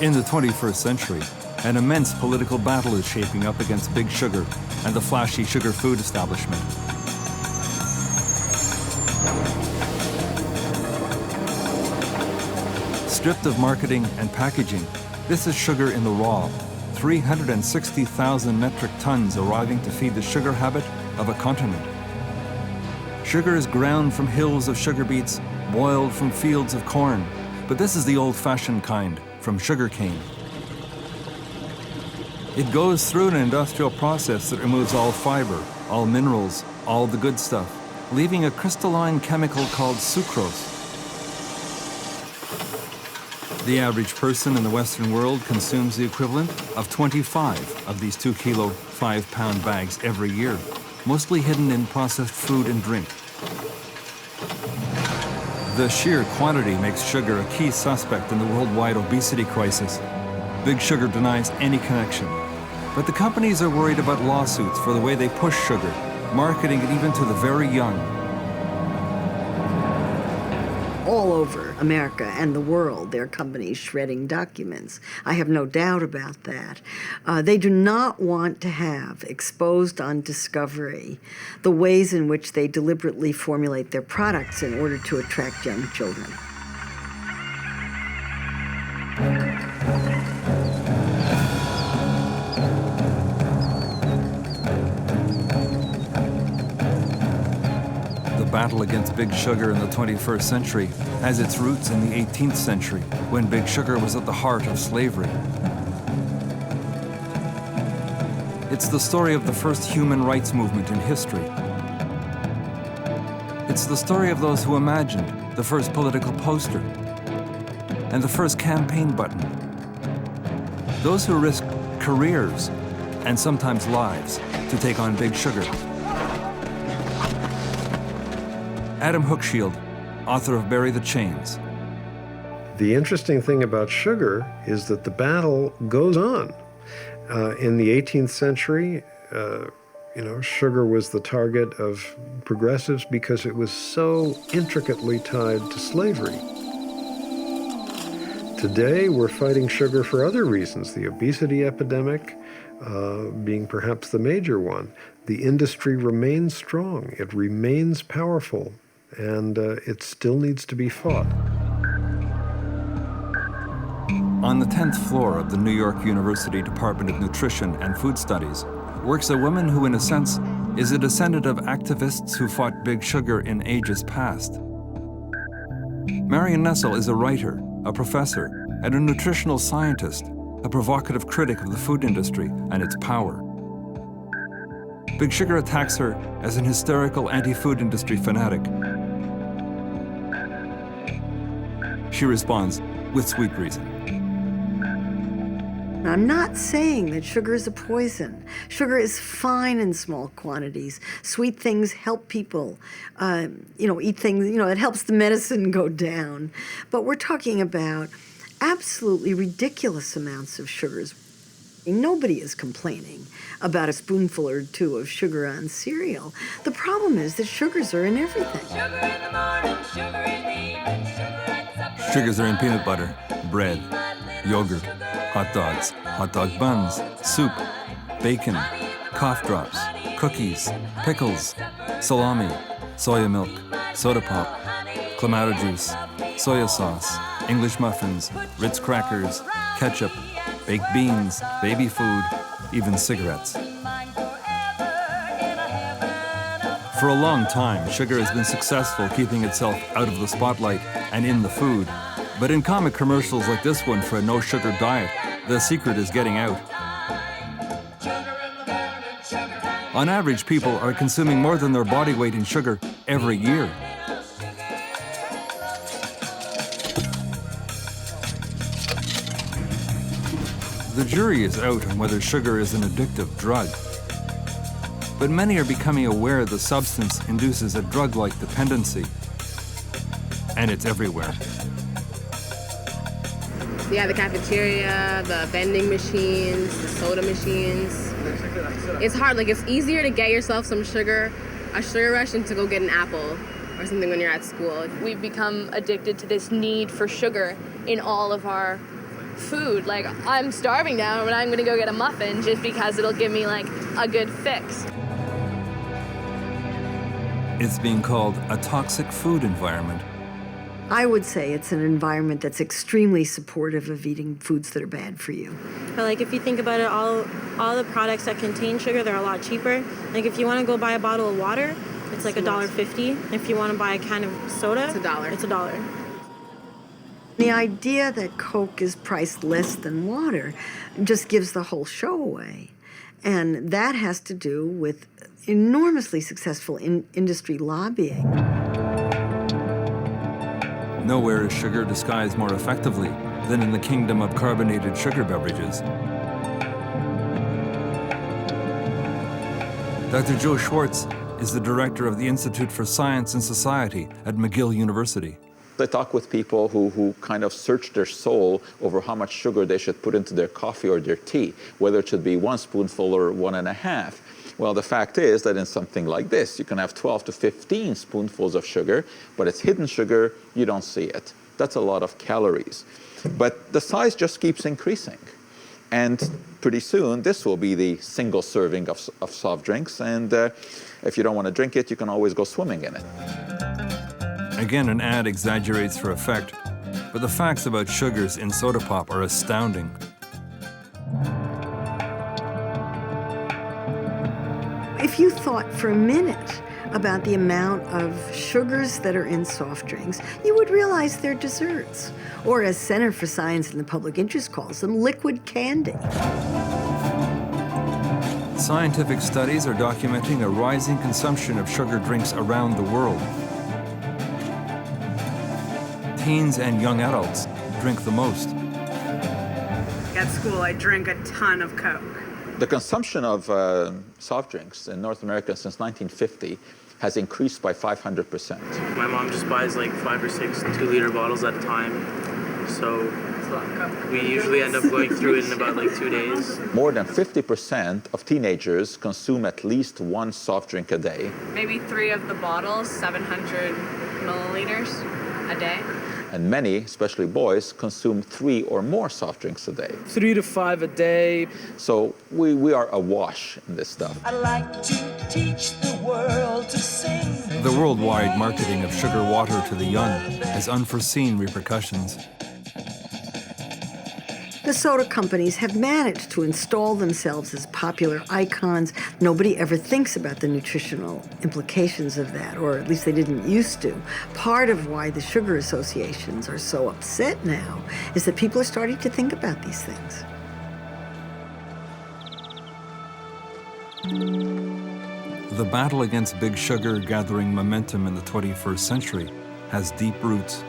In the 21st century, an immense political battle is shaping up against big sugar and the flashy sugar food establishment. Stripped of marketing and packaging, this is sugar in the raw. 360,000 metric tons arriving to feed the sugar habit of a continent. Sugar is ground from hills of sugar beets, boiled from fields of corn, but this is the old-fashioned kind, from sugar cane. It goes through an industrial process that removes all fiber, all minerals, all the good stuff, leaving a crystalline chemical called sucrose. The average person in the Western world consumes the equivalent of 25 of these 2-kilo, 5-pound bags every year, mostly hidden in processed food and drink. The sheer quantity makes sugar a key suspect in the worldwide obesity crisis. Big Sugar denies any connection, but the companies are worried about lawsuits for the way they push sugar, marketing it even to the very young. All over America and the world, there are companies shredding documents. I have no doubt about that. They do not want to have exposed on discovery the ways in which they deliberately formulate their products in order to attract young children. The battle against Big Sugar in the 21st century has its roots in the 18th century, when Big Sugar was at the heart of slavery. It's the story of the first human rights movement in history. It's the story of those who imagined the first political poster and the first campaign button. Those who risked careers and sometimes lives to take on Big Sugar. Adam Hochschild, author of Bury the Chains. The interesting thing about sugar is that the battle goes on. In the 18th century, sugar was the target of progressives because it was so intricately tied to slavery. Today, we're fighting sugar for other reasons, the obesity epidemic being perhaps the major one. The industry remains strong, it remains powerful, and it still needs to be fought. On the 10th floor of the New York University Department of Nutrition and Food Studies works a woman who, in a sense, is a descendant of activists who fought Big Sugar in ages past. Marion Nessel is a writer, a professor, and a nutritional scientist, a provocative critic of the food industry and its power. Big Sugar attacks her as an hysterical anti-food industry fanatic. She responds with sweet reason. I'm not saying that sugar is a poison. Sugar is fine in small quantities. Sweet things help people, eat things, it helps the medicine go down. But we're talking about absolutely ridiculous amounts of sugars. Nobody is complaining about a spoonful or two of sugar on cereal. The problem is that sugars are in everything. Sugar in the morning, sugar in the evening, sugar at supper. Sugars are in peanut butter, bread, yogurt, hot dogs, hot dog buns, soup, bacon, cough drops, cookies, pickles, salami, soya milk, soda pop, clamato juice, soya sauce, English muffins, Ritz crackers, ketchup, baked beans, baby food, even cigarettes. For a long time, sugar has been successful keeping itself out of the spotlight and in the food. But in comic commercials like this one for a no-sugar diet, the secret is getting out. On average, people are consuming more than their body weight in sugar every year. The jury is out on whether sugar is an addictive drug. But many are becoming aware the substance induces a drug-like dependency. And it's everywhere. Yeah, the cafeteria, the vending machines, the soda machines. It's hard, it's easier to get yourself some sugar, a sugar rush, than to go get an apple or something when you're at school. We've become addicted to this need for sugar in all of our food. Like, I'm starving now, but I'm gonna go get a muffin just because it'll give me like a good fix. It's being called a toxic food environment. I would say it's an environment that's extremely supportive of eating foods that are bad for you. But like if you think about it, all the products that contain sugar, they're a lot cheaper. Like if you want to go buy a bottle of water, it's like $1.50. If you want to buy a can of soda, It's $1. It's $1. The idea that Coke is priced less than water just gives the whole show away. And that has to do with enormously successful industry lobbying. Nowhere is sugar disguised more effectively than in the kingdom of carbonated sugar beverages. Dr. Joe Schwartz is the director of the Institute for Science and Society at McGill University. I talk with people who kind of search their soul over how much sugar they should put into their coffee or their tea, whether it should be 1 spoonful or 1.5. Well, the fact is that in something like this, you can have 12 to 15 spoonfuls of sugar, but it's hidden sugar, you don't see it. That's a lot of calories. But the size just keeps increasing. And pretty soon, this will be the single serving of soft drinks. And if you don't want to drink it, you can always go swimming in it. Again, an ad exaggerates for effect, but the facts about sugars in soda pop are astounding. If you thought for a minute about the amount of sugars that are in soft drinks, you would realize they're desserts, or as Center for Science and the Public Interest calls them, liquid candy. Scientific studies are documenting a rising consumption of sugar drinks around the world. Teens and young adults drink the most. At school, I drink a ton of Coke. The consumption of soft drinks in North America since 1950 has increased by 500%. My mom just buys like 5 or 6 2-liter bottles at a time. So we usually end up going through it in about like 2 days. More than 50% of teenagers consume at least 1 soft drink a day. Maybe 3 of the bottles, 700 milliliters a day. And many, especially boys, consume 3 or more soft drinks a day. 3 to 5 a day. So we are awash in this stuff. I like to teach the world to sing. The worldwide marketing of sugar water to the young has unforeseen repercussions. The soda companies have managed to install themselves as popular icons. Nobody ever thinks about the nutritional implications of that, or at least they didn't used to. Part of why the sugar associations are so upset now is that people are starting to think about these things. The battle against big sugar gathering momentum in the 21st century has deep roots.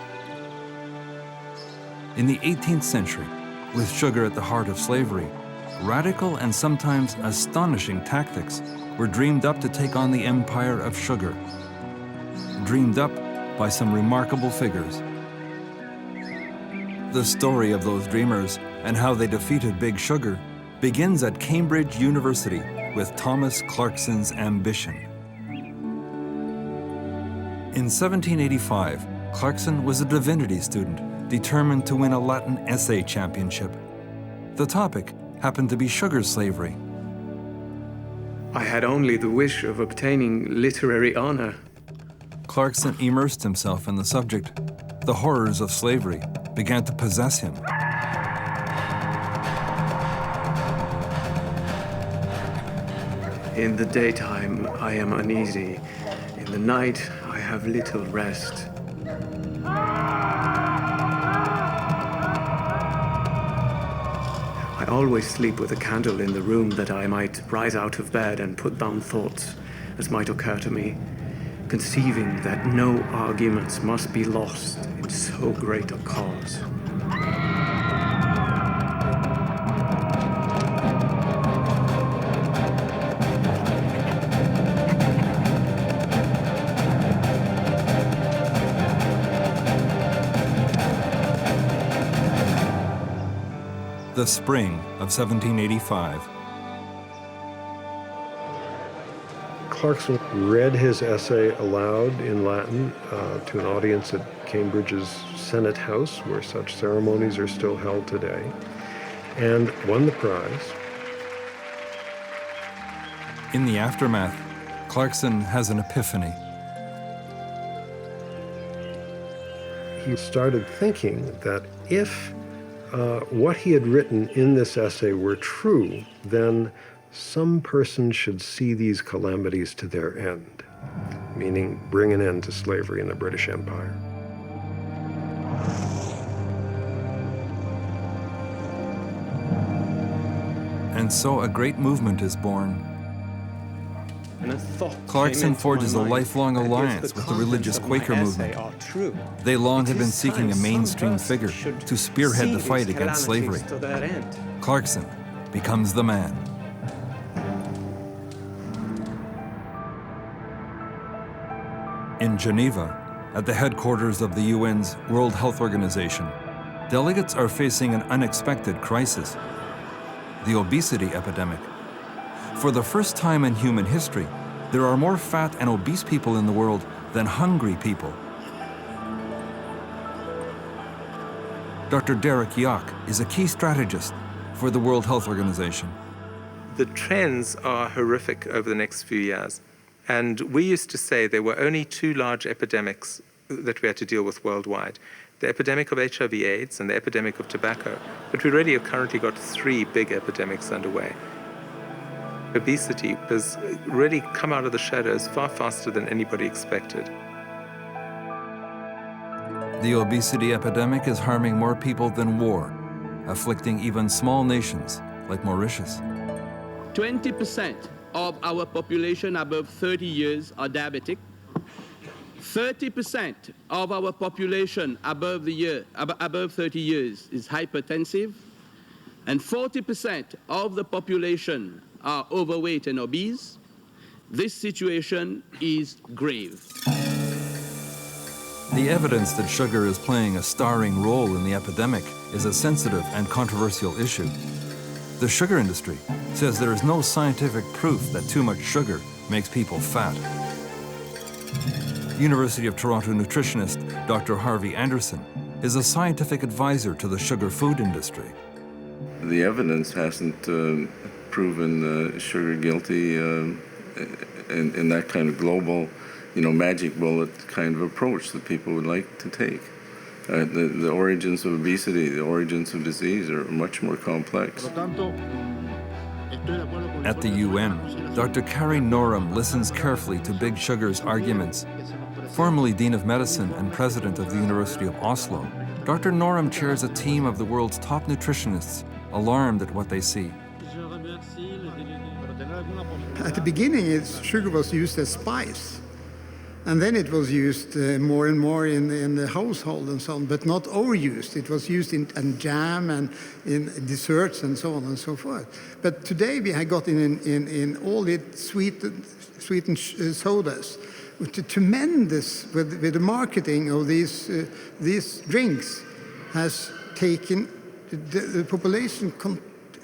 In the 18th century, with sugar at the heart of slavery, radical and sometimes astonishing tactics were dreamed up to take on the empire of sugar. Dreamed up by some remarkable figures. The story of those dreamers and how they defeated big sugar begins at Cambridge University with Thomas Clarkson's ambition. In 1785, Clarkson was a divinity student determined to win a Latin essay championship. The topic happened to be sugar slavery. I had only the wish of obtaining literary honor. Clarkson immersed himself in the subject. The horrors of slavery began to possess him. In the daytime, I am uneasy. In the night, I have little rest. I always sleep with a candle in the room that I might rise out of bed and put down thoughts as might occur to me, conceiving that no arguments must be lost in so great a cause. The spring of 1785. Clarkson read his essay aloud in Latin to an audience at Cambridge's Senate House, where such ceremonies are still held today, and won the prize. In the aftermath, Clarkson has an epiphany. He started thinking that if what he had written in this essay were true, then some person should see these calamities to their end, meaning bring an end to slavery in the British Empire. And so a great movement is born. And a thought Clarkson came into forges my a mind lifelong that if alliance the with the religious contents of Quaker my movement. essay are true, They long it have been is seeking a time mainstream some figure person should to spearhead see the fight these against slavery. calamities to their end. Clarkson becomes the man. In Geneva, at the headquarters of the UN's World Health Organization, delegates are facing an unexpected crisis: the obesity epidemic. For the first time in human history, there are more fat and obese people in the world than hungry people. Dr. Derek Yock is a key strategist for the World Health Organization. The trends are horrific over the next few years. And we used to say there were only two large epidemics that we had to deal with worldwide: the epidemic of HIV/AIDS and the epidemic of tobacco. But we really have currently got three big epidemics underway. Obesity has really come out of the shadows far faster than anybody expected. The obesity epidemic is harming more people than war, afflicting even small nations like Mauritius. 20% of our population above 30 years are diabetic. 30% of our population above 30 years is hypertensive. And 40% of the population are overweight and obese. This situation is grave. The evidence that sugar is playing a starring role in the epidemic is a sensitive and controversial issue. The sugar industry says there is no scientific proof that too much sugar makes people fat. University of Toronto nutritionist Dr. Harvey Anderson is a scientific advisor to the sugar food industry. The evidence hasn't proven sugar guilty in that kind of global, magic bullet kind of approach that people would like to take. The origins of obesity, the origins of disease are much more complex. At the UN, Dr. Carrie Norum listens carefully to Big Sugar's arguments. Formerly Dean of Medicine and President of the University of Oslo, Dr. Norum chairs a team of the world's top nutritionists, alarmed at what they see. At the beginning, sugar was used as spice. And then it was used more and more in the household and so on, but not overused. It was used in jam and in desserts and so on and so forth. But today we have got in all the sweetened sodas. To mend this with the marketing of these drinks has taken the population.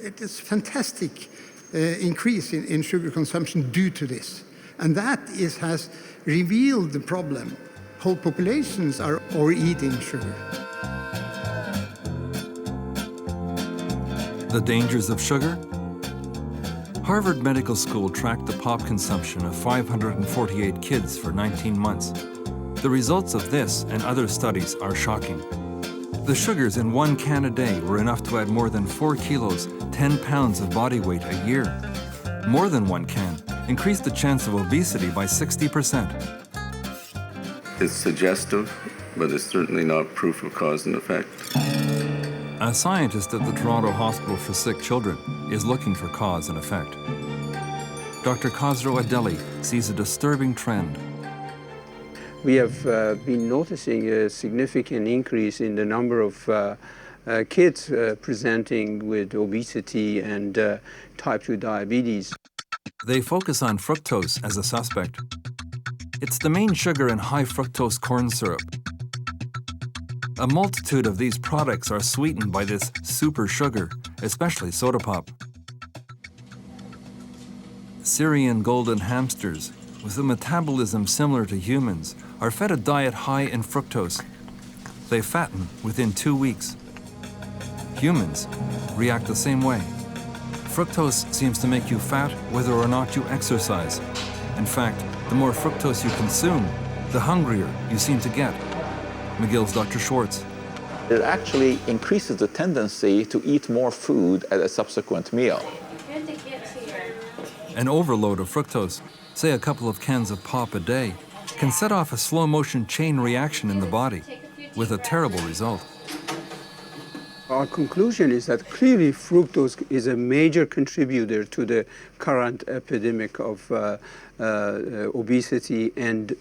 It is fantastic increase in sugar consumption due to this. And that has revealed the problem. Whole populations are overeating sugar. The dangers of sugar? Harvard Medical School tracked the pop consumption of 548 kids for 19 months. The results of this and other studies are shocking. The sugars in 1 can a day were enough to add more than 4 kilos, 10 pounds of body weight a year. More than 1 can increased the chance of obesity by 60%. It's suggestive, but it's certainly not proof of cause and effect. A scientist at the Toronto Hospital for Sick Children is looking for cause and effect. Dr. Khosrow Adeli sees a disturbing trend. We have been noticing a significant increase in the number of kids presenting with obesity and type 2 diabetes. They focus on fructose as a suspect. It's the main sugar in high fructose corn syrup. A multitude of these products are sweetened by this super sugar, especially soda pop. Syrian golden hamsters, with a metabolism similar to humans, are fed a diet high in fructose. They fatten within 2 weeks. Humans react the same way. Fructose seems to make you fat whether or not you exercise. In fact, the more fructose you consume, the hungrier you seem to get. McGill's Dr. Schwartz. It actually increases the tendency to eat more food at a subsequent meal. An overload of fructose, say a couple of cans of pop a day, can set off a slow-motion chain reaction in the body with a terrible result. Our conclusion is that clearly fructose is a major contributor to the current epidemic of obesity and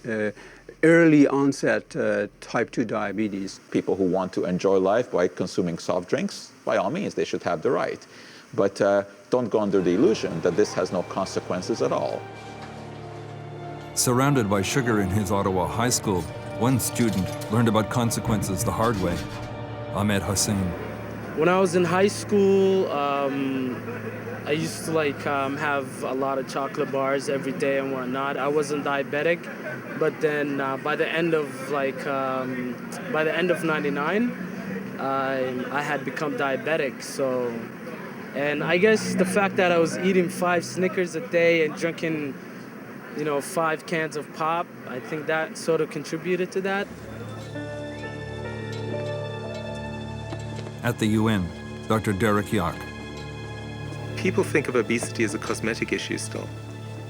early onset type 2 diabetes. People who want to enjoy life by consuming soft drinks, by all means, they should have the right. But don't go under the illusion that this has no consequences at all. Surrounded by sugar in his Ottawa high school, one student learned about consequences the hard way. Ahmed Hussein. When I was in high school, I used to have a lot of chocolate bars every day and whatnot. I wasn't diabetic, but then by the end of '99, I had become diabetic. So, and I guess the fact that I was eating 5 Snickers a day and drinking, 5 cans of pop, I think that sort of contributed to that. At the UN, Dr. Derek Yock. People think of obesity as a cosmetic issue still.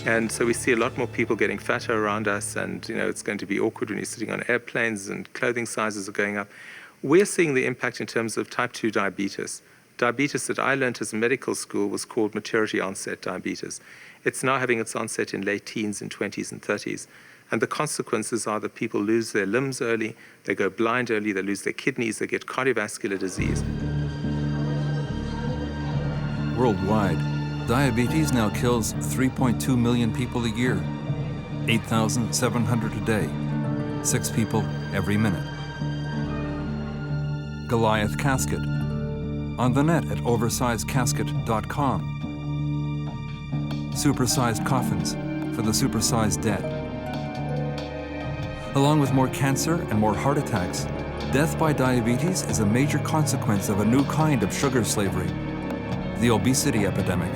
And so we see a lot more people getting fatter around us, and it's going to be awkward when you're sitting on airplanes and clothing sizes are going up. We're seeing the impact in terms of type 2 diabetes. Diabetes that I learned as a medical school was called maturity onset diabetes. It's now having its onset in late teens and 20s and 30s. And the consequences are that people lose their limbs early, they go blind early, they lose their kidneys, they get cardiovascular disease. Worldwide, diabetes now kills 3.2 million people a year, 8,700 a day, 6 people every minute. Goliath Casket. On the net at oversizedcasket.com. Supersized coffins for the supersized dead. Along with more cancer and more heart attacks, death by diabetes is a major consequence of a new kind of sugar slavery, the obesity epidemic.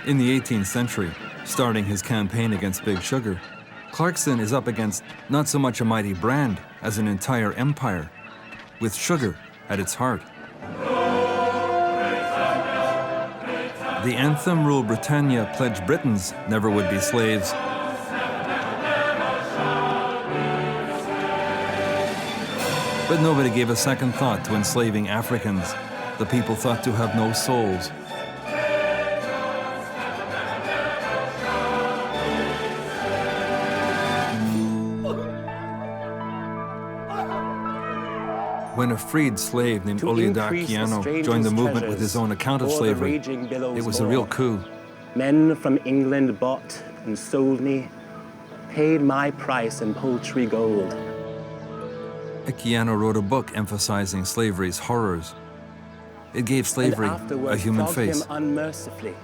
In the 18th century, starting his campaign against Big Sugar, Clarkson is up against not so much a mighty brand as an entire empire, with sugar at its heart. The anthem Rule Britannia pledged Britons never would be slaves. But nobody gave a second thought to enslaving Africans, the people thought to have no souls. When a freed slave named Oliada Kiano joined the movement with his own account of slavery, it was a real coup. Men from England bought and sold me, paid my price in paltry gold. Kiano wrote a book emphasizing slavery's horrors. It gave slavery a human face. Unmercifully,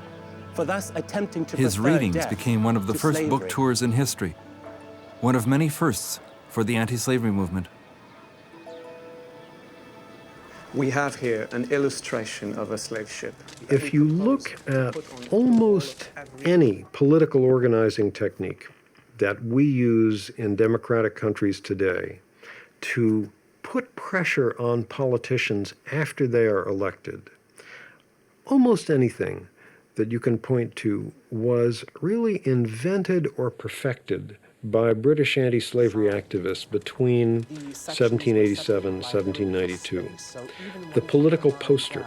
for thus attempting to His readings death became one of the first book tours in history, one of many firsts for the anti-slavery movement. We have here an illustration of a slave ship. If you look at almost any political organizing technique that we use in democratic countries today to put pressure on politicians after they are elected, almost anything that you can point to was really invented or perfected by British anti-slavery activists between 1787 and 1792. The political poster.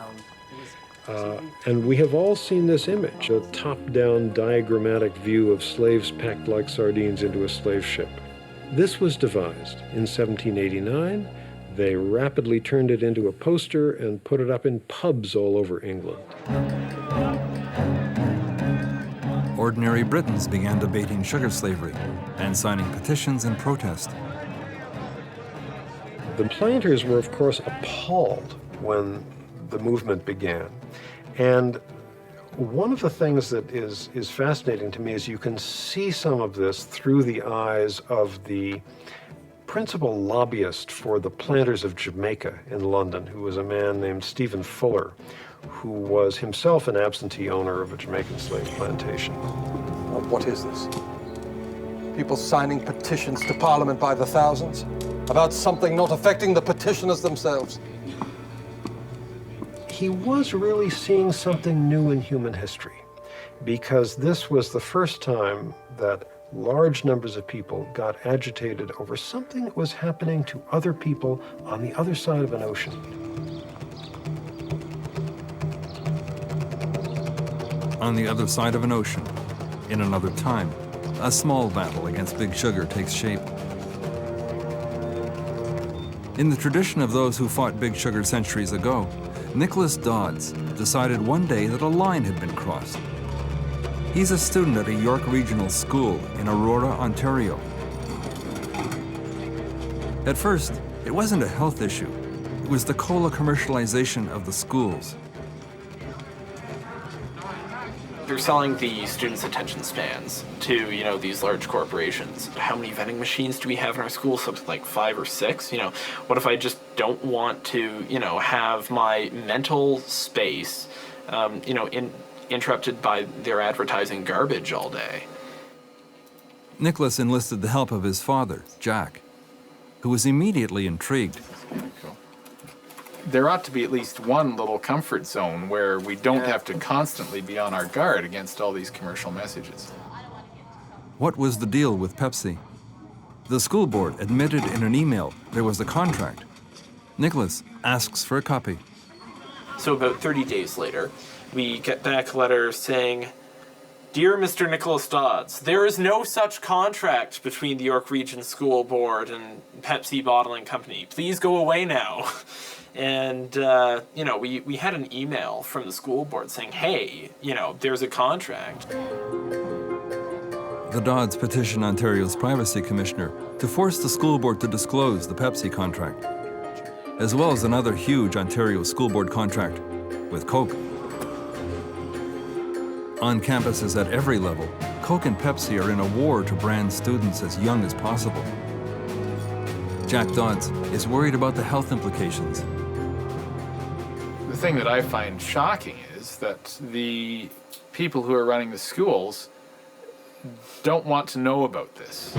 And we have all seen this image, a top-down diagrammatic view of slaves packed like sardines into a slave ship. This was devised in 1789. They rapidly turned it into a poster and put it up in pubs all over England. Ordinary Britons began debating sugar slavery and signing petitions in protest. The planters were, of course, appalled when the movement began. And One of the things that is fascinating to me is you can see some of this through the eyes of the principal lobbyist for the planters of Jamaica in London, who was a man named Stephen Fuller, who was himself an absentee owner of a Jamaican slave plantation. What is this? People signing petitions to Parliament by the thousands about something not affecting the petitioners themselves. He was really seeing something new in human history, because this was the first time that large numbers of people got agitated over something that was happening to other people on the other side of an ocean. On the other side of an ocean, in another time, a small battle against Big Sugar takes shape. In the tradition of those who fought Big Sugar centuries ago, Nicholas Dodds decided one day that a line had been crossed. He's a student at a York Regional School in Aurora, Ontario. At first, it wasn't a health issue. It was the cola commercialization of the schools. They're selling the students' attention spans to, these large corporations. How many vending machines do we have in our school? Something like 5 or 6. What if I just don't want to, have my mental space, interrupted by their advertising garbage all day? Nicholas enlisted the help of his father, Jack, who was immediately intrigued. There ought to be at least one little comfort zone where we don't have to constantly be on our guard against all these commercial messages. What was the deal with Pepsi? The school board admitted in an email there was a contract. Nicholas asks for a copy. So about 30 days later, we get back a letter saying, "Dear Mr. Nicholas Dodds, there is no such contract between the York Region School Board and Pepsi Bottling Company. Please go away now." And, we had an email from the school board saying, hey, there's a contract. The Dodds petitioned Ontario's Privacy Commissioner to force the school board to disclose the Pepsi contract, as well as another huge Ontario school board contract with Coke. On campuses at every level, Coke and Pepsi are in a war to brand students as young as possible. Jack Dodds is worried about the health implications. The thing that I find shocking is that the people who are running the schools don't want to know about this.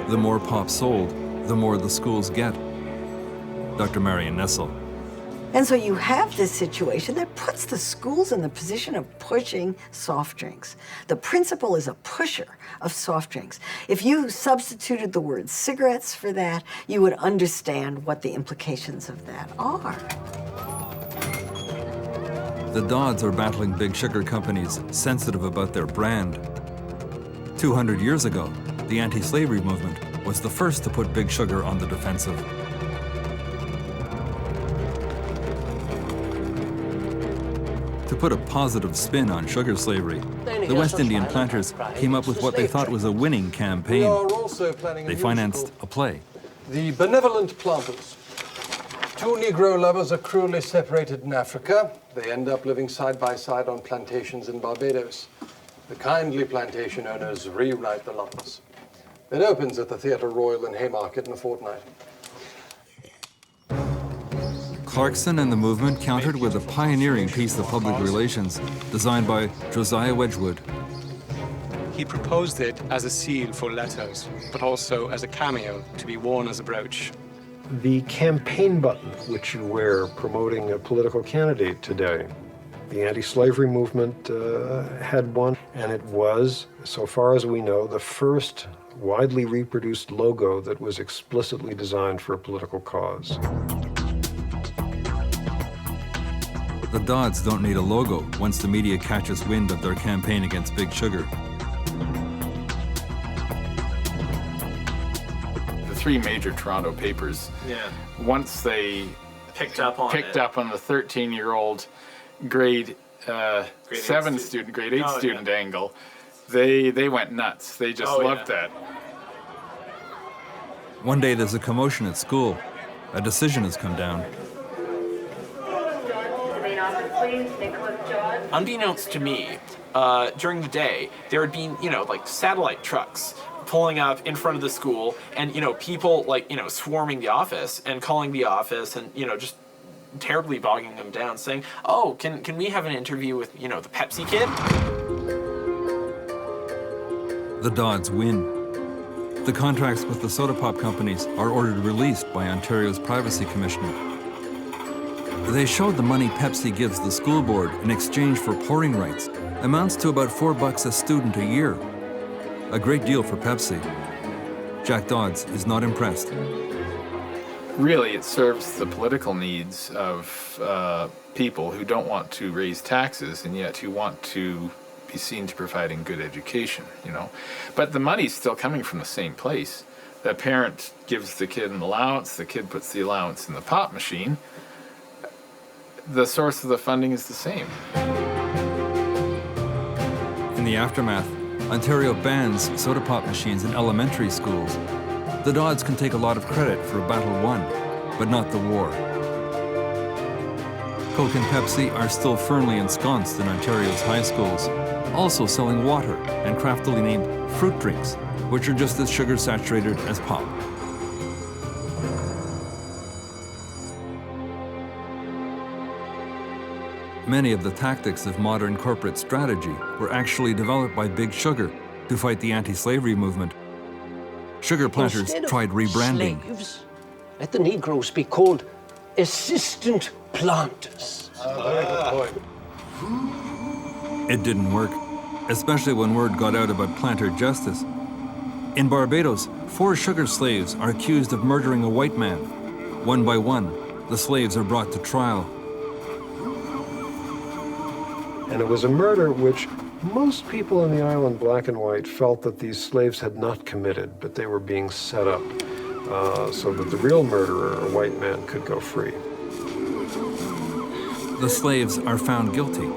The more pop sold, the more the schools get. Dr. Marion Nessel. And so you have this situation that puts the schools in the position of pushing soft drinks. The principal is a pusher of soft drinks. If you substituted the word cigarettes for that, you would understand what the implications of that are. The Dodds are battling Big Sugar companies sensitive about their brand. 200 years ago, the anti-slavery movement was the first to put Big Sugar on the defensive. To put a positive spin on sugar slavery, the West Indian planters came up with what they thought was a winning campaign. They financed a play. The Benevolent Planters. 2 Negro lovers are cruelly separated in Africa. They end up living side by side on plantations in Barbados. The kindly plantation owners reunite the lovers. It opens at the Theatre Royal in Haymarket in a fortnight. Clarkson and the movement countered with a pioneering piece of public relations designed by Josiah Wedgwood. He proposed it as a seal for letters, but also as a cameo to be worn as a brooch. The campaign button, which you wear promoting a political candidate today, the anti-slavery movement had one, and it was, so far as we know, the first widely reproduced logo that was explicitly designed for a political cause. The Dodds don't need a logo once the media catches wind of their campaign against Big Sugar. The 3 major Toronto papers, once they picked up on the 13-year-old grade 7 student, grade 8 student angle, they went nuts. They just loved that. One day there's a commotion at school. A decision has come down. Please, unbeknownst to me, during the day, there had been, like satellite trucks pulling up in front of the school and, people like, swarming the office and calling the office and, just terribly bogging them down saying, oh, can we have an interview with, the Pepsi kid? The Dodds win. The contracts with the soda pop companies are ordered released by Ontario's Privacy Commissioner. They showed the money Pepsi gives the school board in exchange for pouring rights amounts to about $4 a student a year. A great deal for Pepsi. Jack Dodds is not impressed. Really, it serves the political needs of people who don't want to raise taxes and yet who want to be seen to providing good education, But the money's still coming from the same place. The parent gives the kid an allowance, the kid puts the allowance in the pop machine. The source of the funding is the same. In the aftermath, Ontario bans soda pop machines in elementary schools. The Dodds can take a lot of credit for a battle won, but not the war. Coke and Pepsi are still firmly ensconced in Ontario's high schools, also selling water and craftily named fruit drinks, which are just as sugar-saturated as pop. Many of the tactics of modern corporate strategy were actually developed by Big Sugar to fight the anti-slavery movement. Sugar planters Instead of tried rebranding. Slaves, let the Negroes be called assistant planters. Very good point. It didn't work, especially when word got out about planter justice. In Barbados, 4 sugar slaves are accused of murdering a white man. One by one, the slaves are brought to trial. And it was a murder which most people on the island, black and white, felt that these slaves had not committed, but they were being set up so that the real murderer, a white man, could go free. The slaves are found guilty.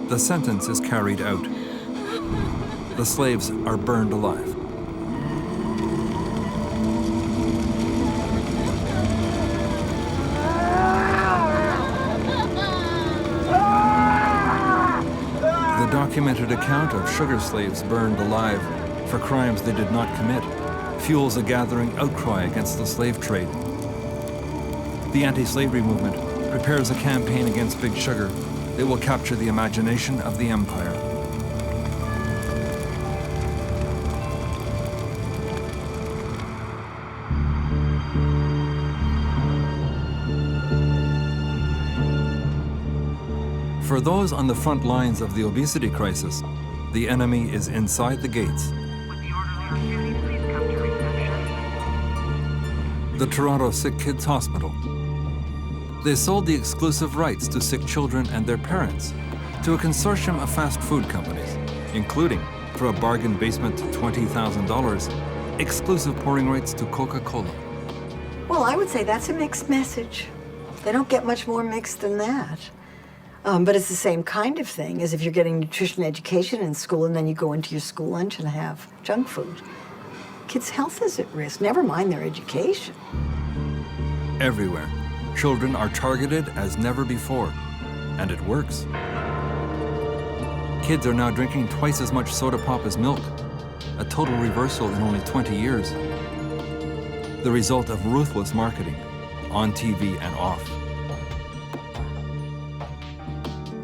The sentence is carried out. The slaves are burned alive. The documented account of sugar slaves burned alive for crimes they did not commit fuels a gathering outcry against the slave trade. The anti-slavery movement prepares a campaign against Big Sugar that will capture the imagination of the empire. For those on the front lines of the obesity crisis, the enemy is inside the gates. The Toronto Sick Kids Hospital. They sold the exclusive rights to sick children and their parents to a consortium of fast food companies, including, for a bargain basement $20,000, exclusive pouring rights to Coca-Cola. Well, I would say that's a mixed message. They don't get much more mixed than that. But it's the same kind of thing as if you're getting nutrition education in school and then you go into your school lunch and have junk food. Kids' health is at risk, never mind their education. Everywhere, children are targeted as never before, and it works. Kids are now drinking twice as much soda pop as milk, a total reversal in only 20 years. The result of ruthless marketing, on TV and off.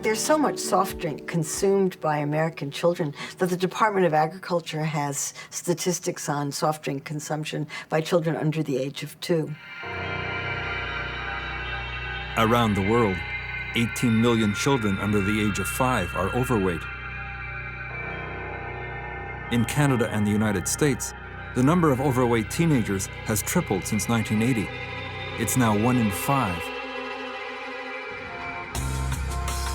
There's so much soft drink consumed by American children that the Department of Agriculture has statistics on soft drink consumption by children under the age of 2. Around the world, 18 million children under the age of 5 are overweight. In Canada and the United States, the number of overweight teenagers has tripled since 1980. It's now 1 in 5.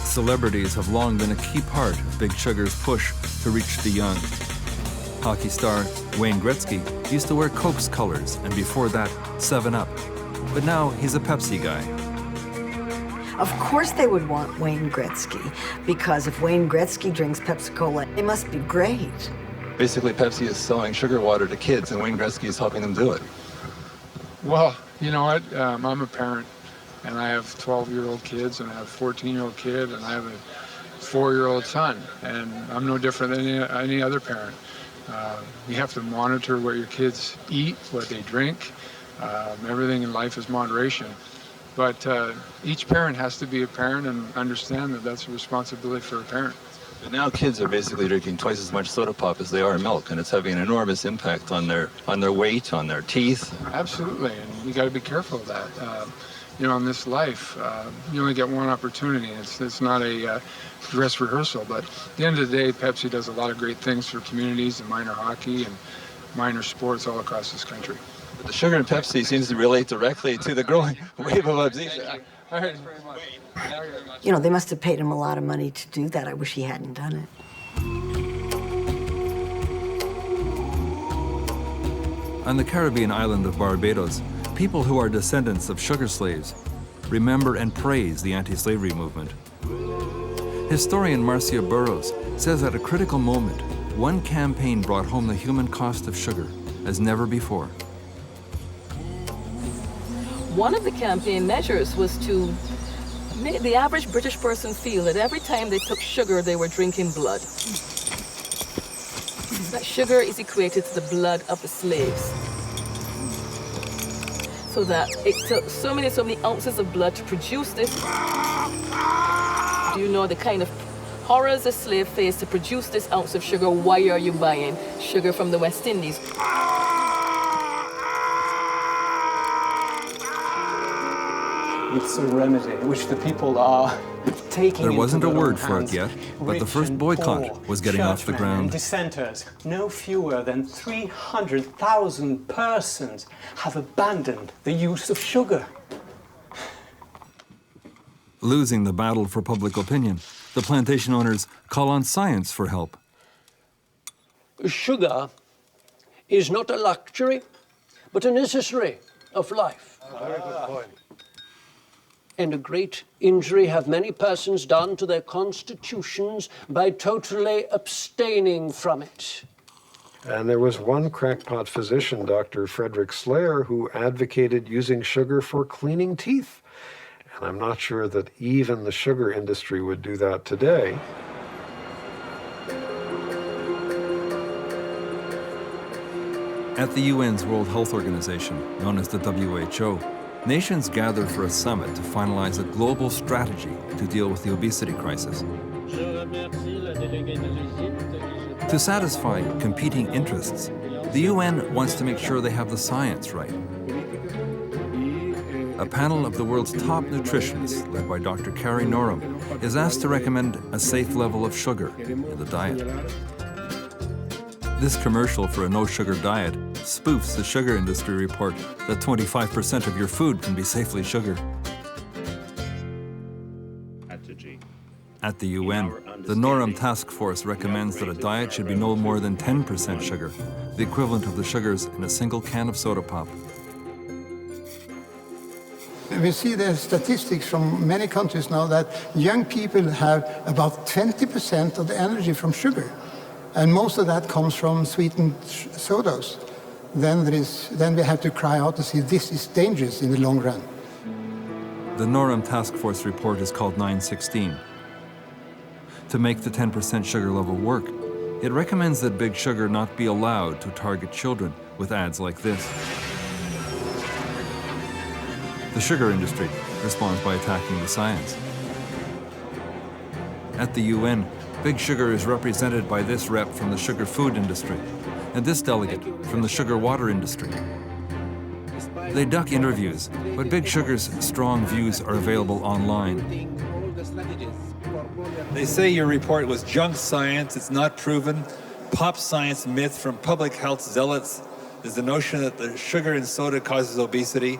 Celebrities have long been a key part of Big Sugar's push to reach the young. Hockey star Wayne Gretzky used to wear Coke's colors, and before that, 7-Up. But now he's a Pepsi guy. Of course they would want Wayne Gretzky, because if Wayne Gretzky drinks Pepsi-Cola, it must be great. Basically, Pepsi is selling sugar water to kids, and Wayne Gretzky is helping them do it. Well, you know what? I'm a parent, and I have 12-year-old kids, and I have a 14-year-old kid, and I have a 4-year-old son, and I'm no different than any other parent. You have to monitor what your kids eat, what they drink. Everything in life is moderation. But each parent has to be a parent and understand that that's a responsibility for a parent. But now kids are basically drinking twice as much soda pop as they are milk, and it's having an enormous impact on their weight, on their teeth. Absolutely, and you got to be careful of that. You know, in this life, you only get one opportunity. It's not a dress rehearsal, but at the end of the day, Pepsi does a lot of great things for communities and minor hockey and minor sports all across this country. But the sugar in Pepsi seems to relate directly to the growing wave of obesity. You know, they must have paid him a lot of money to do that. I wish he hadn't done it. On the Caribbean island of Barbados, people who are descendants of sugar slaves remember and praise the anti-slavery movement. Historian Marcia Burrows says at a critical moment, one campaign brought home the human cost of sugar as never before. One of the campaign measures was to make the average British person feel that every time they took sugar, they were drinking blood. That sugar is equated to the blood of the slaves. So that it took so many ounces of blood to produce this. Do you know the kind of horrors a slave faced to produce this ounce of sugar? Why are you buying sugar from the West Indies? It's a remedy which the people are taking. There wasn't a into their word own for it hands. yet, but the Rich first and boycott poor, was getting off the churchmen ground. and dissenters, no fewer than 300,000 persons have abandoned the use of sugar. Losing the battle for public opinion, the plantation owners call on science for help. Sugar is not a luxury, but a necessary of life. Very good point. And a great injury have many persons done to their constitutions by totally abstaining from it. And there was one crackpot physician, Dr. Frederick Slayer, who advocated using sugar for cleaning teeth. And I'm not sure that even the sugar industry would do that today. At the UN's World Health Organization, known as the WHO, nations gather for a summit to finalize a global strategy to deal with the obesity crisis. To satisfy competing interests, the UN wants to make sure they have the science right. A panel of the world's top nutritionists, led by Dr. Carrie Norum, is asked to recommend a safe level of sugar in the diet. This commercial for a no-sugar diet spoofs the sugar industry report that 25% of your food can be safely sugar. At the UN, the Norum Task Force recommends that a diet should be no more than 10% sugar, the equivalent of the sugars in a single can of soda pop. We see the statistics from many countries now that young people have about 20% of the energy from sugar. And most of that comes from sweetened sodas. Then we have to cry out to see this is dangerous in the long run. The Norum Task Force report is called 916. To make the 10% sugar level work, it recommends that Big Sugar not be allowed to target children with ads like this. The sugar industry responds by attacking the science. At the UN, Big Sugar is represented by this rep from the sugar food industry and this delegate from the sugar water industry. They duck interviews, but Big Sugar's strong views are available online. They say your report was junk science, it's not proven. Pop science myth from public health zealots is the notion that the sugar in soda causes obesity.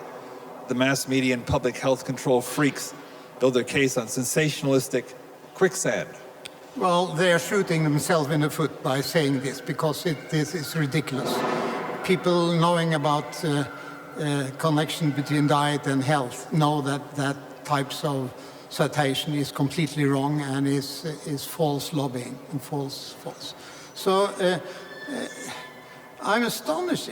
The mass media and public health control freaks build their case on sensationalistic quicksand. Well, they are shooting themselves in the foot by saying this because this is ridiculous. People knowing about connection between diet and health know that types of citation is completely wrong and is false lobbying and false. So I'm astonished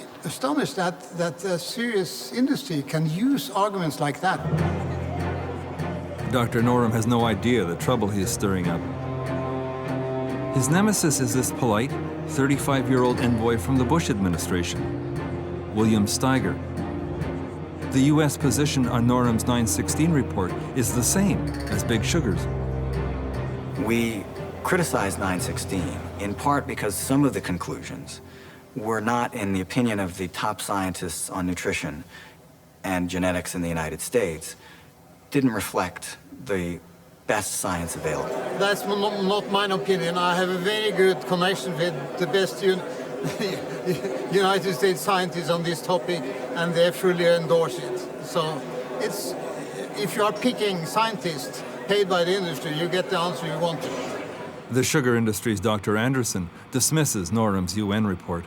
that a serious industry can use arguments like that. Dr. Norum has no idea the trouble he is stirring up. His nemesis is this polite, 35-year-old envoy from the Bush administration, William Steiger. The U.S. position on NORAM's 916 report is the same as Big Sugar's. We criticized 916 in part because some of the conclusions were not, in the opinion of the top scientists on nutrition and genetics in the United States, didn't reflect the best science available. That's not my opinion. I have a very good connection with the best United States scientists on this topic, and they fully endorse it. So it's, if you are picking scientists paid by the industry, you get the answer you want. The sugar industry's Dr. Anderson dismisses NORAM's UN report.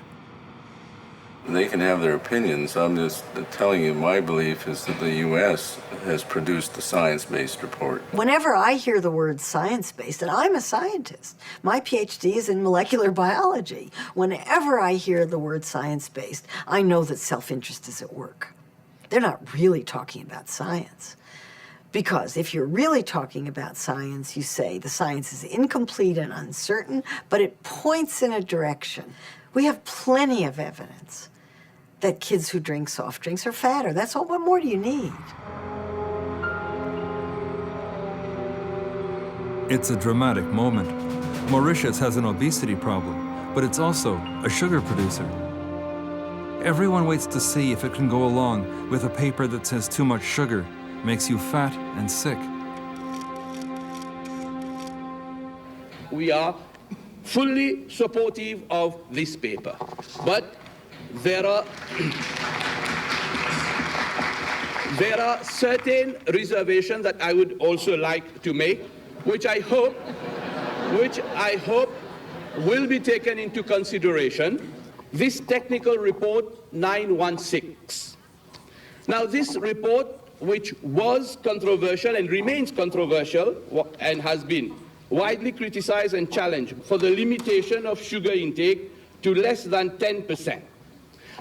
They can have their opinions. I'm just telling you my belief is that the U.S. has produced a science-based report. Whenever I hear the word science-based, and I'm a scientist, my PhD is in molecular biology. Whenever I hear the word science-based, I know that self-interest is at work. They're not really talking about science. Because if you're really talking about science, you say the science is incomplete and uncertain, but it points in a direction. We have plenty of evidence that kids who drink soft drinks are fatter. That's all. What more do you need? It's a dramatic moment. Mauritius has an obesity problem, but it's also a sugar producer. Everyone waits to see if it can go along with a paper that says too much sugar makes you fat and sick. We are fully supportive of this paper, but there are certain reservations that I would also like to make, which I hope will be taken into consideration. This technical report 916. Now, this report, which was controversial and remains controversial and has been widely criticized and challenged for the limitation of sugar intake to less than 10%.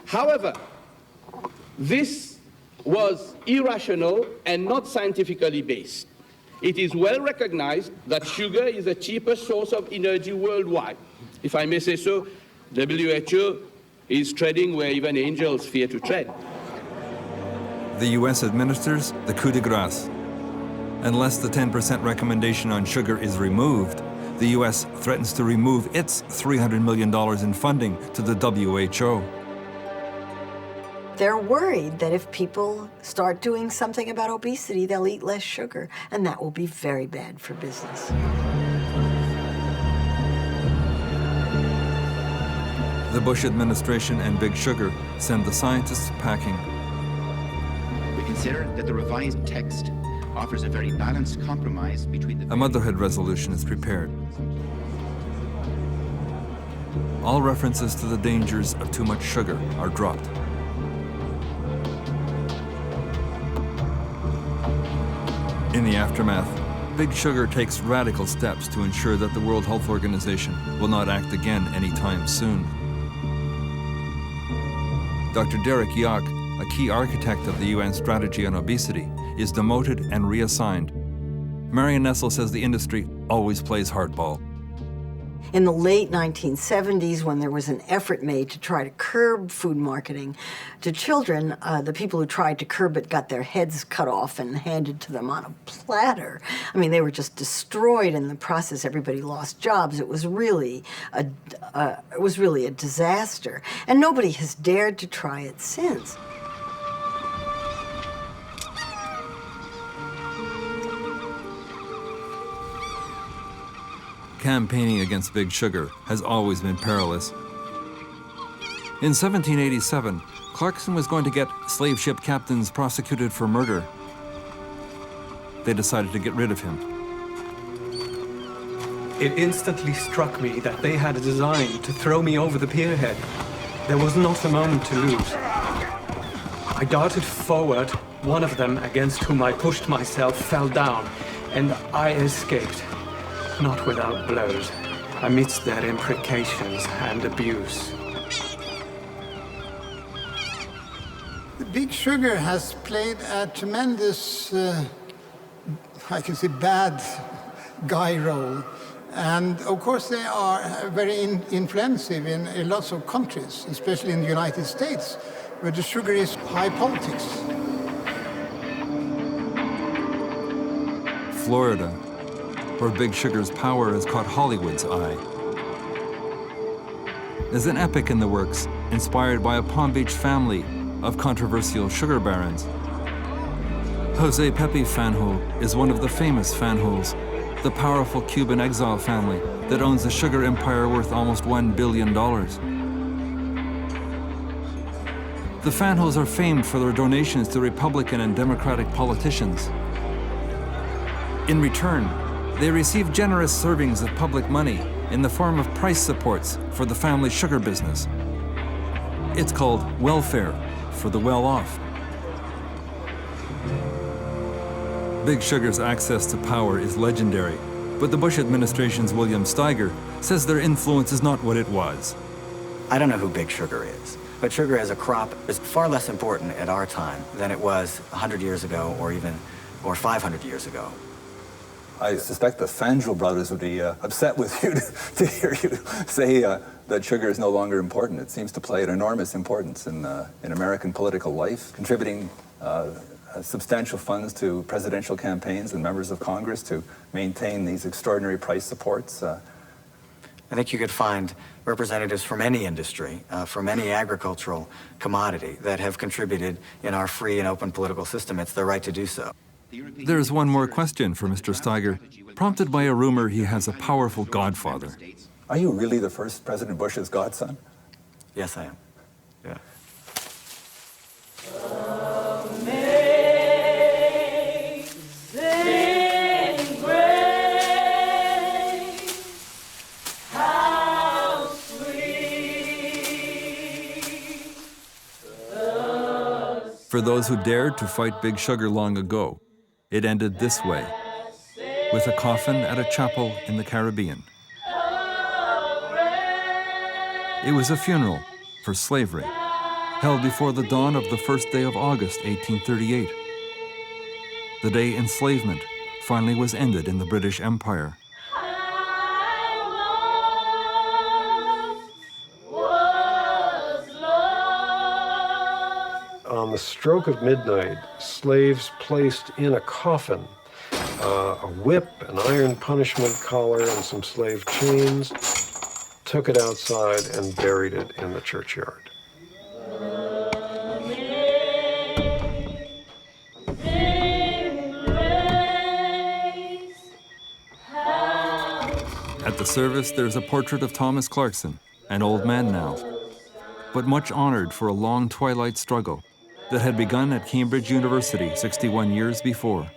However, this was irrational and not scientifically based. It is well recognized that sugar is the cheapest source of energy worldwide. If I may say so, WHO is treading where even angels fear to tread. The US administers the coup de grace. Unless the 10% recommendation on sugar is removed, the US threatens to remove its $300 million in funding to the WHO. They're worried that if people start doing something about obesity, they'll eat less sugar, and that will be very bad for business. The Bush administration and Big Sugar send the scientists packing. We consider that the revised text offers a very balanced compromise between the... A Motherhood resolution is prepared. All references to the dangers of too much sugar are dropped. In the aftermath, Big Sugar takes radical steps to ensure that the World Health Organization will not act again anytime soon. Dr. Derek Yock, a key architect of the UN strategy on obesity, is demoted and reassigned. Marion Nessel says the industry always plays hardball. In the late 1970s, when there was an effort made to try to curb food marketing to children, the people who tried to curb it got their heads cut off and handed to them on a platter. I mean, they were just destroyed in the process. Everybody lost jobs. It was really a disaster. And nobody has dared to try it since. Campaigning against Big Sugar has always been perilous. In 1787, Clarkson was going to get slave ship captains prosecuted for murder. They decided to get rid of him. It instantly struck me that they had a design to throw me over the pierhead. There was not a moment to lose. I darted forward. One of them, against whom I pushed myself, fell down, and I escaped. Not without blows, amidst their imprecations and abuse. The Big Sugar has played a tremendous, I can say, bad guy role. And of course, they are very influential in lots of countries, especially in the United States, where the sugar is high politics. Florida, where Big Sugar's power has caught Hollywood's eye. There's an epic in the works inspired by a Palm Beach family of controversial sugar barons. Jose Pepe Fanjul is one of the famous Fanjuls, the powerful Cuban exile family that owns a sugar empire worth almost $1 billion. The Fanjuls are famed for their donations to Republican and Democratic politicians. In return, they receive generous servings of public money in the form of price supports for the family sugar business. It's called welfare for the well-off. Big Sugar's access to power is legendary, but the Bush administration's William Steiger says their influence is not what it was. I don't know who Big Sugar is, but sugar as a crop is far less important at our time than it was 100 years ago or 500 years ago. I suspect the Fanjul brothers would be upset with you to hear you say that sugar is no longer important. It seems to play an enormous importance in American political life, contributing substantial funds to presidential campaigns and members of Congress to maintain these extraordinary price supports. I think you could find representatives from any industry, from any agricultural commodity that have contributed in our free and open political system. It's their right to do so. There's one more question for Mr. Steiger, prompted by a rumor he has a powerful godfather. Are you really the first President Bush's godson? Yes, I am. Yeah. For those who dared to fight Big Sugar long ago, it ended this way, with a coffin at a chapel in the Caribbean. It was a funeral for slavery, held before the dawn of the first day of August, 1838, the day enslavement finally was ended in the British Empire. On the stroke of midnight, slaves placed in a coffin a whip, an iron punishment collar, and some slave chains, took it outside and buried it in the churchyard. At the service, there's a portrait of Thomas Clarkson, an old man now, but much honored for a long twilight struggle that had begun at Cambridge University 61 years before.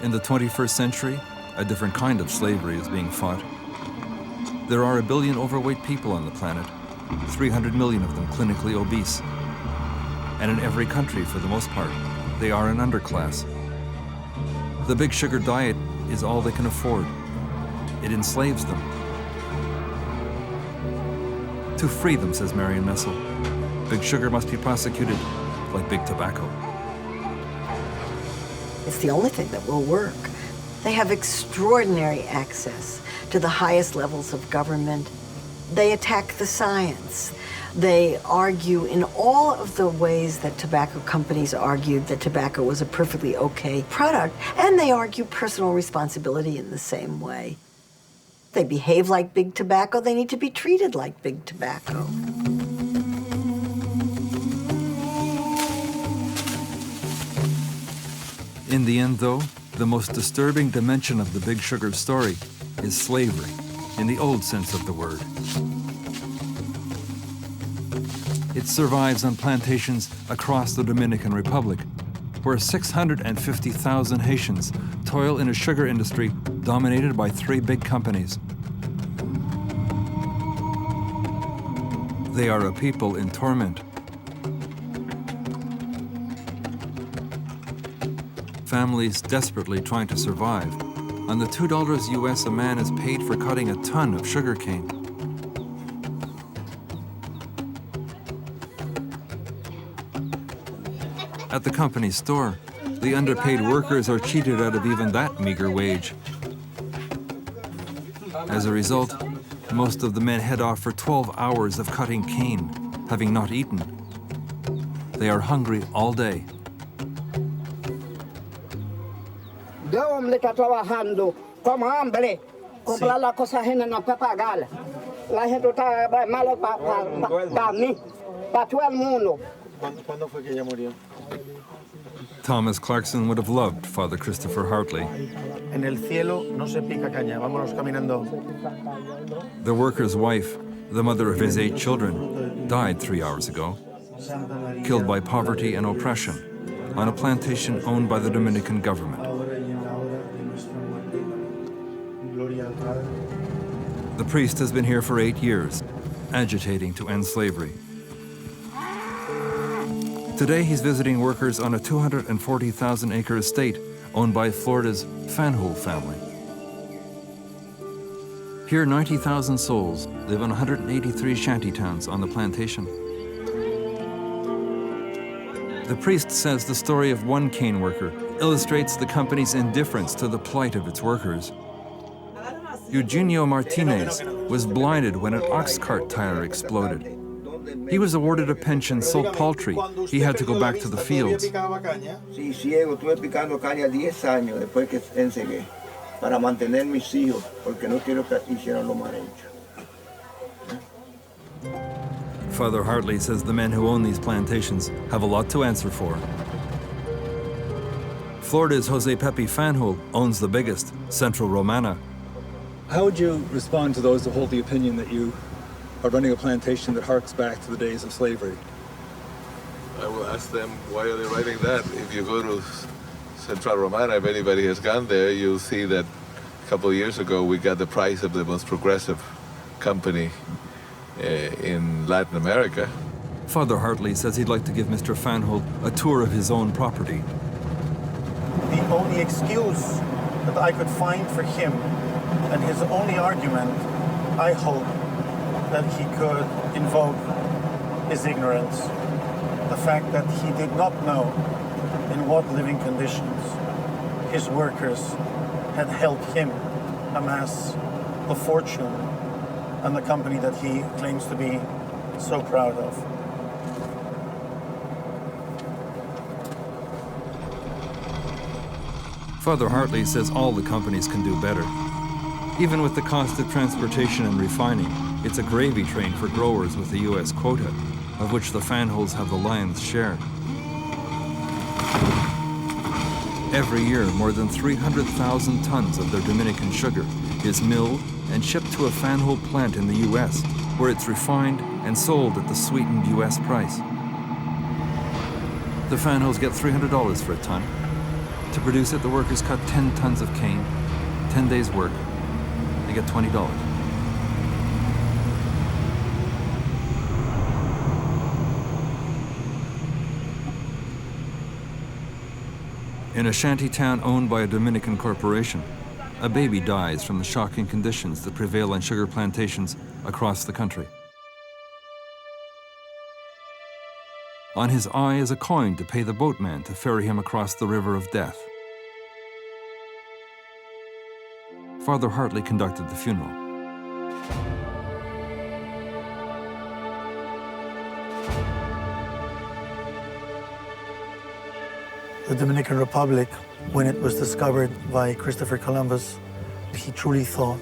In the 21st century, a different kind of slavery is being fought. There are 1 billion overweight people on the planet, 300 million of them clinically obese. And in every country, for the most part, they are an underclass. The Big Sugar diet is all they can afford. It enslaves them. To free them, says Marion Messel, Big Sugar must be prosecuted like big tobacco. It's the only thing that will work. They have extraordinary access to the highest levels of government. They attack the science. They argue in all of the ways that tobacco companies argued that tobacco was a perfectly okay product, and they argue personal responsibility in the same way. They behave like big tobacco. They need to be treated like big tobacco. In the end, though, the most disturbing dimension of the Big Sugar story is slavery, in the old sense of the word. It survives on plantations across the Dominican Republic, where 650,000 Haitians toil in a sugar industry dominated by 3 big companies. They are a people in torment. Families desperately trying to survive on the $2 US a man is paid for cutting a ton of sugarcane. At the company store, the underpaid workers are cheated out of even that meager wage. As a result, most of the men head off for 12 hours of cutting cane, having not eaten. They are hungry all day. De hombre que está trabajando como hambre, comprar la cosa ajena no puede pagar. La gente está mala para mí, para todo el mundo. ¿Cuándo fue que ella murió? Thomas Clarkson would have loved Father Christopher Hartley. En el cielo no se pica caña. Vámonos caminando. The worker's wife, the mother of his 8 children, died 3 hours ago, killed by poverty and oppression on a plantation owned by the Dominican government. The priest has been here for 8 years, agitating to end slavery. Today he's visiting workers on a 240,000-acre estate owned by Florida's Fanjul family. Here, 90,000 souls live in 183 shantytowns on the plantation. The priest says the story of one cane worker illustrates the company's indifference to the plight of its workers. Eugenio Martinez was blinded when an ox cart tire exploded. He was awarded a pension so paltry he had to go back to the fields. Sí, ciego, estuve picando caña 10 años después que ensegué para mantener mis hijos, porque no quiero que hicieran lo mal hecho. Father Hartley says the men who own these plantations have a lot to answer for. Florida's Jose Pepe Fanjul owns the biggest, Central Romana. How would you respond to those who hold the opinion that you are running a plantation that harks back to the days of slavery? I will ask them, why are they writing that? If you go to Central Romana, if anybody has gone there, you'll see that a couple of years ago we got the prize of the most progressive company in Latin America. Father Hartley says he'd like to give Mr. Fanjul a tour of his own property. The only excuse that I could find for him and his only argument, I hope, that he could invoke his ignorance. The fact that he did not know in what living conditions his workers had helped him amass the fortune and the company that he claims to be so proud of. Father Hartley says all the companies can do better. Even with the cost of transportation and refining, it's a gravy train for growers with the U.S. quota, of which the Fanjuls have the lion's share. Every year, more than 300,000 tons of their Dominican sugar is milled and shipped to a Fanjul plant in the U.S., where it's refined and sold at the sweetened U.S. price. The Fanjuls get $300 for a ton. To produce it, the workers cut 10 tons of cane, 10 days' work. They get $20. In a shanty town owned by a Dominican corporation, a baby dies from the shocking conditions that prevail on sugar plantations across the country. On his eye is a coin to pay the boatman to ferry him across the river of death. Father Hartley conducted the funeral. The Dominican Republic, when it was discovered by Christopher Columbus, he truly thought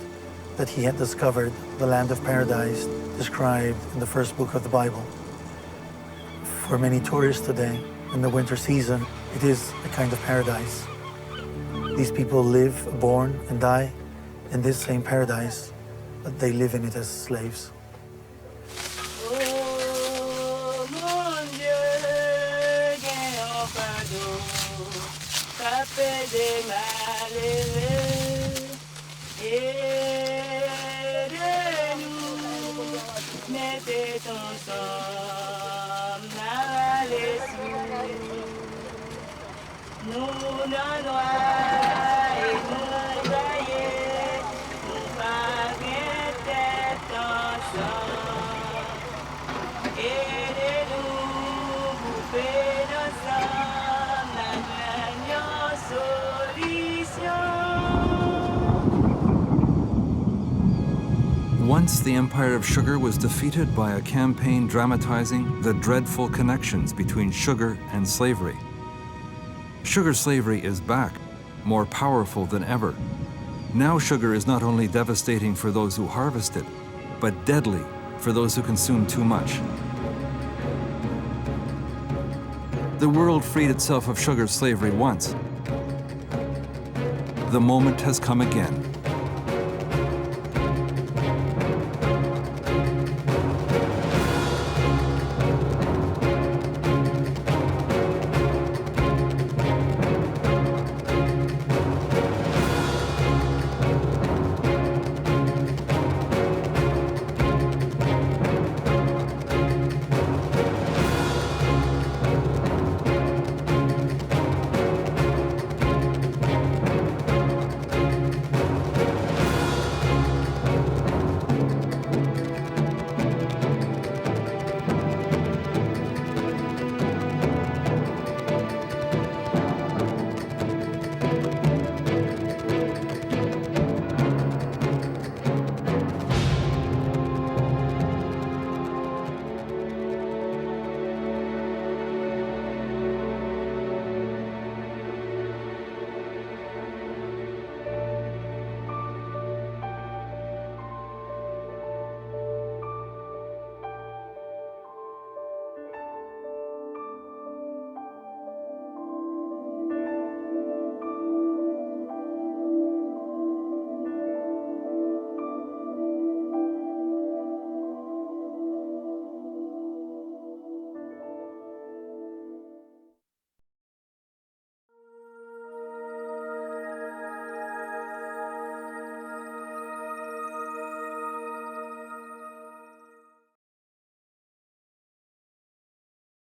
that he had discovered the land of paradise described in the first book of the Bible. For many tourists today, in the winter season, it is a kind of paradise. These people live, born, and die in this same paradise, but they live in it as slaves. Once the empire of sugar was defeated by a campaign dramatizing the dreadful connections between sugar and slavery. Sugar slavery is back, more powerful than ever. Now sugar is not only devastating for those who harvest it, but deadly for those who consume too much. The world freed itself of sugar slavery once. The moment has come again.